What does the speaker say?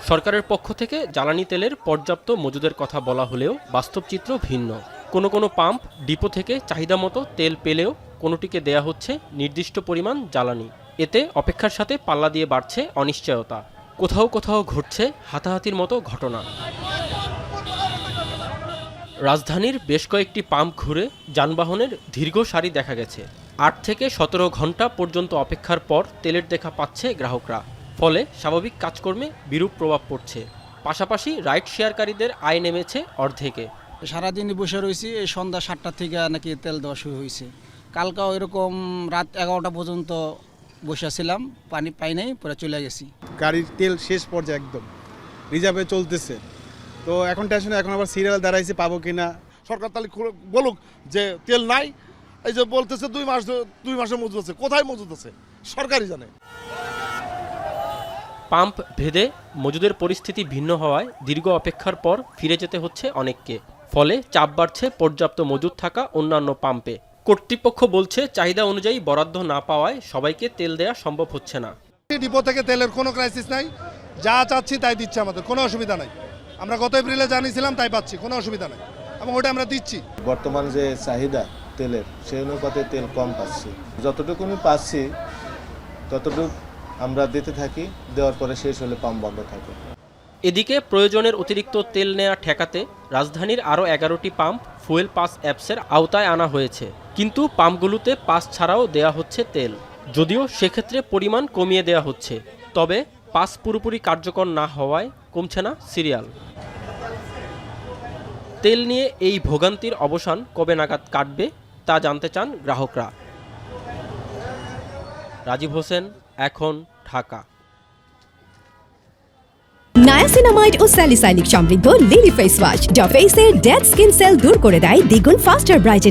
সরকারের পক্ষ থেকে জ্বালানি তেলের পর্যাপ্ত মজুদের কথা বলা হলেও বাস্তব চিত্র ভিন্ন। কোনো পাম্প ডিপো থেকে চাহিদা মতো তেল পেলেও কোনোটিকে দেয়া হচ্ছে নির্দিষ্ট পরিমাণ জ্বালানি। এতে অপেক্ষার সাথে পাল্লা দিয়ে বাড়ছে অনিশ্চয়তা। কোথাও ঘটছে হাতাহাতির মতো ঘটনা। রাজধানীর বেশ কয়েকটি পাম্প ঘুরে যানবাহনের দীর্ঘ সারি দেখা গেছে। ৮ থেকে ১৭ ঘন্টা পর্যন্ত অপেক্ষার পর তেলের দেখা পাচ্ছে গ্রাহকরা। ফলে স্বাভাবিক কাজকর্মে বিরূপ প্রভাব পড়ছে। পাশাপাশি রাইড শেয়ারকারীদের আয় নেমেছে অর্ধেকে। সারাদিন বসে রয়েছি, এই সন্ধ্যা ৭টা থেকে নাকি তেল দেওয়া শুরু হয়েছে। কালকাও এরকম রাত 11টা পর্যন্ত বসেছিলাম, পানি পাই নাই, পরে চলে গেছি। গাড়ির তেল শেষ পর্যায়ে একদম রিজার্ভে চলতেছে, তো এখন টেনশনে, এখন আবার সিরিয়াল দাঁড়াইছে পাবো কিনা। সরকার তাহলে বলুক যে তেল নাই, এই যে বলতেছে 2 মাসের মজুদ আছে, কোথায় মজুদ আছে সরকারই জানে। পাম্প ভেদে মজুদের পরিস্থিতি ভিন্ন হওয়ায় দীর্ঘ অপেক্ষার পর ফিরে যেতে হচ্ছে অনেককে। ফলে চাপ বাড়ছে পর্যাপ্ত মজুদ থাকা অন্যান্য পাম্পে। কর্তৃপক্ষ বলছে চাহিদা অনুযায়ী বরাদ্দ না পাওয়ায় সবাইকে তেল দেয়া সম্ভব হচ্ছে না। ডিপো থেকে তেলের কোনো ক্রাইসিস নাই, যা চাচ্ছি তাই দিচ্ছে, আমাদের কোনো অসুবিধা নাই। আমরা গত এপ্রিলে জানিয়েছিলাম, তাই পাচ্ছি, কোনো অসুবিধা নাই এবং ওটা আমরা দিচ্ছি। বর্তমান যে চাহিদা তেলের, সেই অনুপাতে তেল কম পাচ্ছি। যতটুকু পাচ্ছি ততটুকু আমরা দিতে থাকি, দেওয়ার পরে শেষ হলে পাম্প বন্ধ থাকে। এদিকে প্রয়োজনের অতিরিক্ত তেল নেওয়া ঠেকাতে রাজধানীর আরও 11টি পাম্প ফুয়েল পাস অ্যাপসের আওতায় আনা হয়েছে। কিন্তু পাম্পগুলোতে পাস ছাড়াও দেয়া হচ্ছে তেল, যদিও সেক্ষেত্রে পরিমাণ কমিয়ে দেয়া হচ্ছে। তবে পাস পুরোপুরি কার্যকর না হওয়ায় কমছে না সিরিয়াল। তেল নিয়ে এই ভোগান্তির অবসান কবে নাগাদ কাটবে তা জানতে চান গ্রাহকরা। রাজীব হোসেন, এখন, ঢাকা। নায়াসিনামাইড ও স্যালিসাইলিক সমৃদ্ধ লিলি ফেস ওয়াশ যা ফেসের ডেড স্কিন সেল দূর করে দেয় দ্বিগুণ ফাস্টার ব্রাইটেনিং।